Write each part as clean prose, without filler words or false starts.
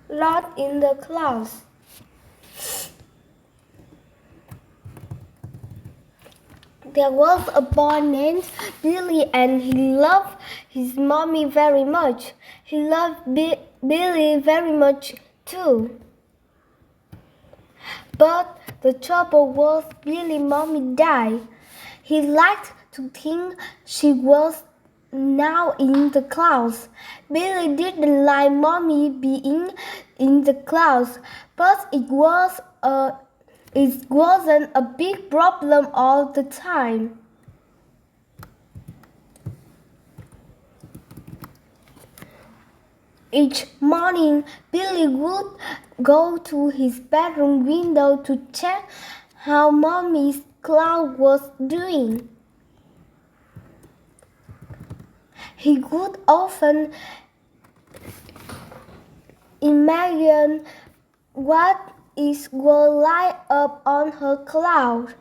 lost in the clouds. There was a boy named Billy, and he loved his mommy very much. He loved Billy very much too. But the trouble was Billy's mommy died. He liked to think she was now in the clouds. Billy didn't like mommy being in the clouds, but it wasn't a big problem all the time. Each morning, Billy would go to his bedroom window to check how Mommy's cloud was doing. He would often imagine what it would light up on her cloud.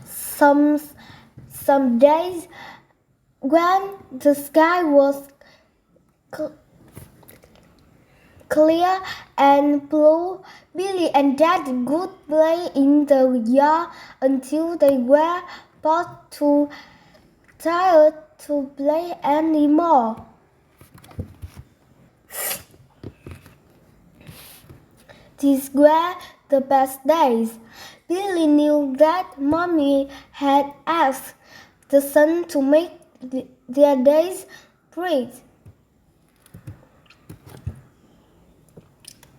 Some days, when the sky was clear and blue, Billy and Daddy would play in the yard until they were both too tired to play anymore. These were the best days. Billy knew that Mommy had asked the sun to make their days bright.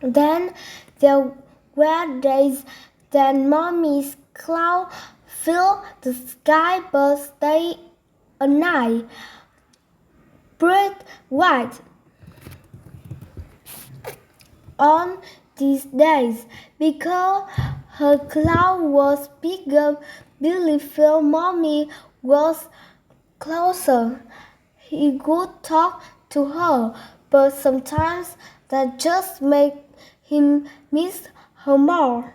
Then there were days that Mommy's cloud filled the sky but stayed a night, bright white. On these days, because her cloud was bigger, Billy felt Mommy was closer. He could talk to her, but sometimes that just made him miss her more.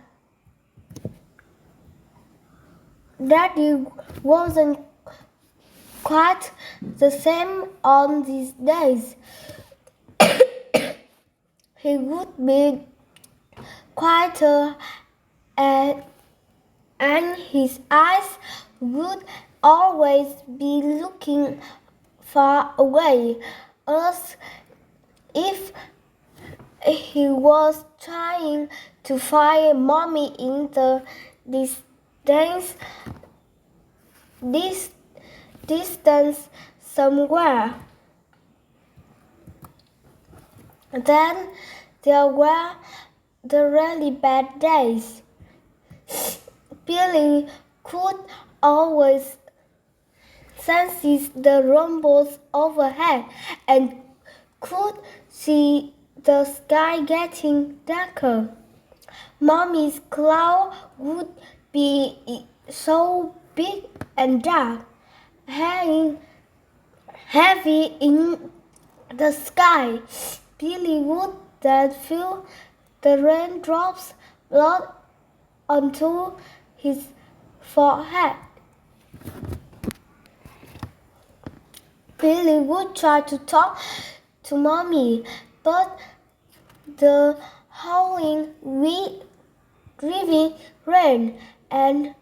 Daddy wasn't quite the same on these days. He would be quieter and his eyes would always be looking far away, as if he was trying to find Mommy in the distance somewhere. Then there were the really bad days. Billy could always sense the rumbles overhead and could see the sky getting darker. Mommy's cloud would be so big and dark, hanging heavy in the sky. Billy would then feel the raindrops blow onto his forehead. Billy would try to talk to Mommy, but the howling driving rain and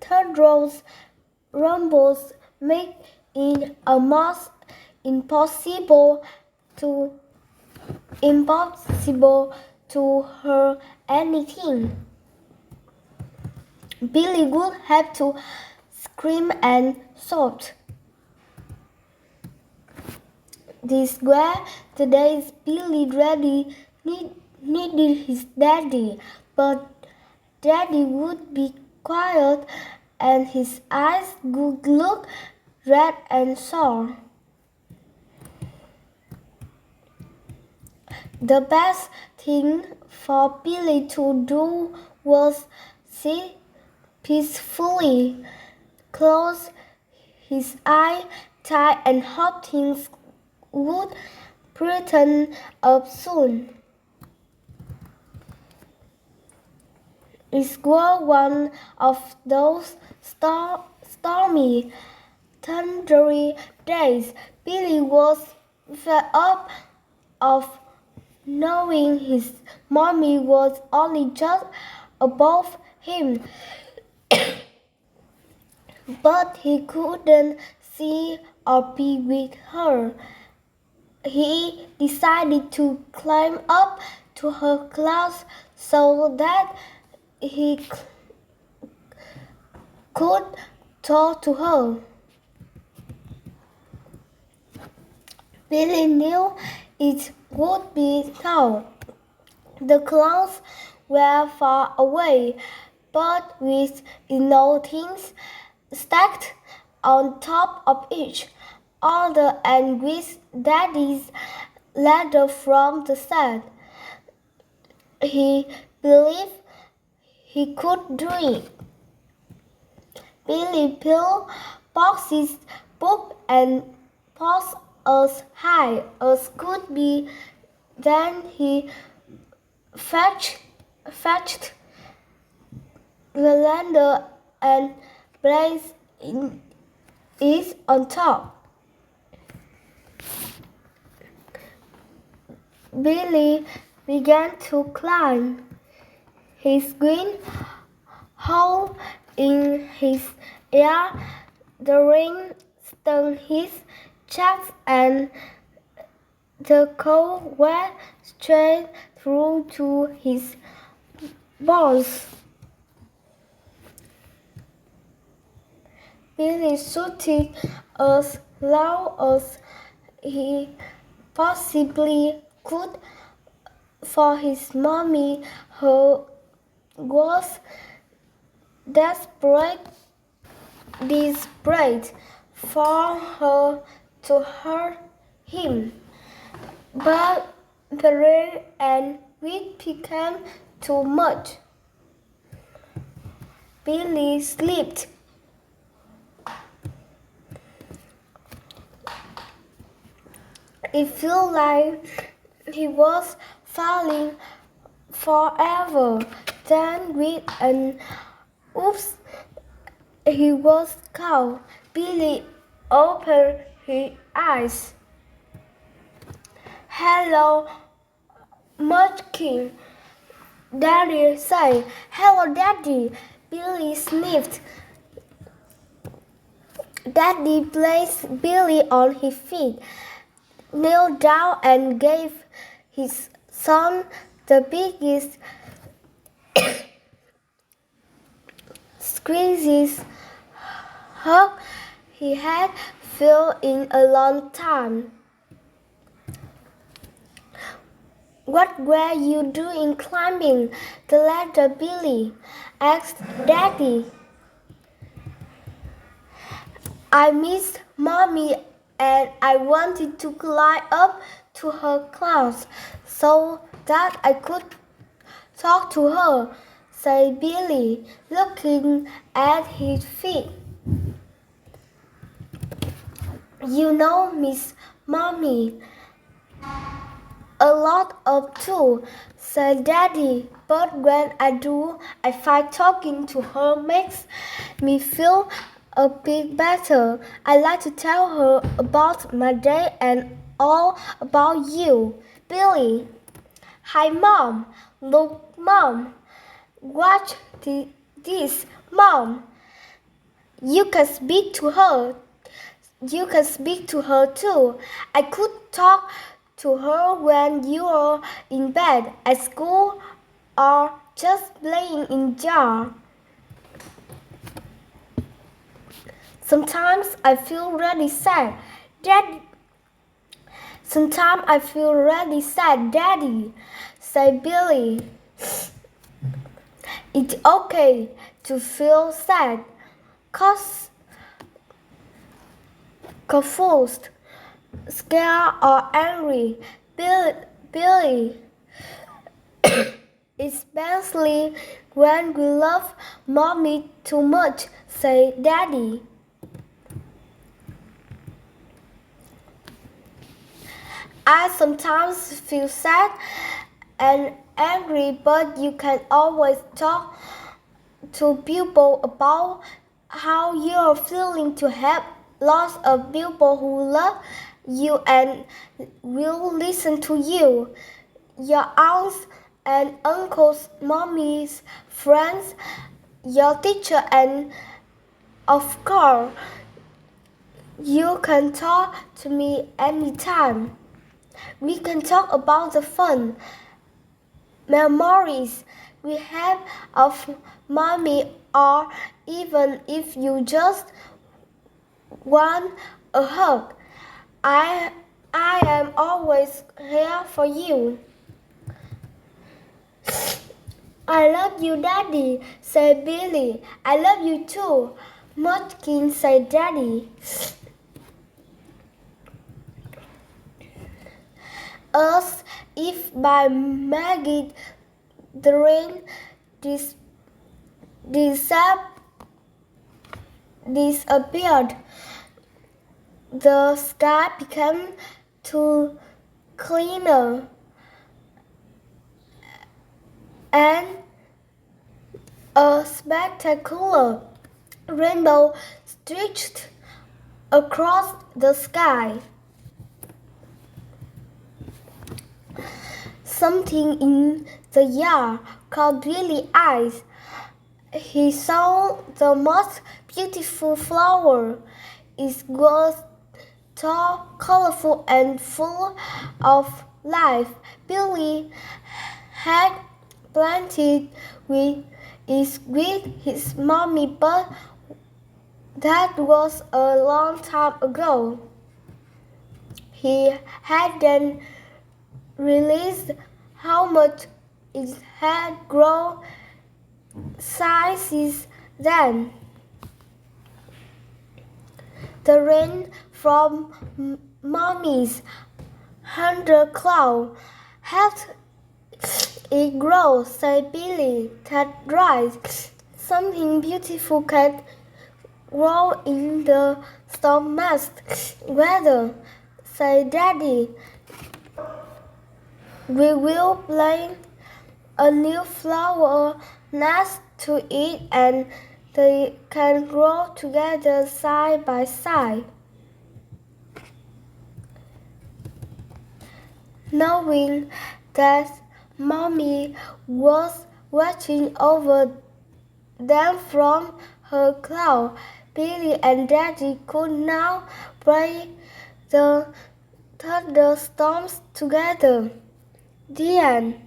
thunderous rumbles made it almost impossible to hear anything. Billy would have to scream and sob. These were the days Billy really needed his daddy, but Daddy would be quiet and his eyes would look red and sore. The best thing for Billy to do was sit peacefully, close his eyes tight and hope things would brighten up soon. It was one of those stormy, thundery days. Billy was fed up of knowing his mommy was only just above him. But he couldn't see or be with her. He decided to climb up to her clouds so that he could talk to her. Billy knew it would be tough. The clouds were far away, but with things stacked on top of each other and with Daddy's ladder from the sand. He believed he could do it. Billy built boxes, books, and pots as high as could be. Then he fetched the ladder and placed it on top. Billy began to climb. His green hole in his ear, the rain stung his chest, and the cold went straight through to his bones. Billy shouted as loud as he possibly could for his mommy, who was desperate for her to hurt him. But the rain and wind became too much. Billy slipped. It felt like he was falling forever. Then with an oops, he was caught. Billy opened his eyes. "Hello, Munchkin," Daddy said. "Hello, Daddy," Billy sniffed. Daddy placed Billy on his feet, knelt down, and gave his son the biggest squeezes hug he had felt in a long time. "What were you doing climbing the ladder, Billy?" asked Daddy. "I missed Mommy and I wanted to climb up to her clouds so that I could talk to her," said Billy, looking at his feet. "You know, Miss Mommy, a lot of too," said Daddy. "But when I do, I find talking to her makes me feel a bit better. I like to tell her about my day and all about you, Billy." "Hi, Mom. Look, Mom. Watch this, Mom. You can speak to her. You can speak to her too. I could talk to her when you're in bed, at school, or just playing in jar. Sometimes I feel really sad, Daddy. Sometimes I feel really sad, Daddy," said Billy. "It's okay to feel sad, confused, scared, or angry, Billy. Especially when we love Mommy too much," said Daddy. "I sometimes feel sad and angry, but you can always talk to people about how you're feeling to help lots of people who love you and will listen to you. your aunts and uncles, mommies, friends, your teacher, and of course, you can talk to me anytime. We can talk about the fun memories we have of mommy, or even if you just want a hug. I am always here for you. I love you, Daddy, said Billy. I love you too, Mudkins said Daddy. As if by magic, the rain disappeared. The sky became too cleaner, and a spectacular rainbow stretched across the sky. Something in the yard caught Billy's eyes. He saw the most beautiful flower. It was tall, colorful, and full of life. Billy had planted it with his mommy, but that was a long time ago. He had then realized how much it had grown since then. The rain from mommy's thundercloud helped it grow, said Billy. That's right. Something beautiful can grow in the stormiest weather, said Daddy. We will plant a new flower next to it, and they can grow together side by side. Knowing that Mommy was watching over them from her cloud, Billy and Daddy could now brave the thunderstorms together. The end.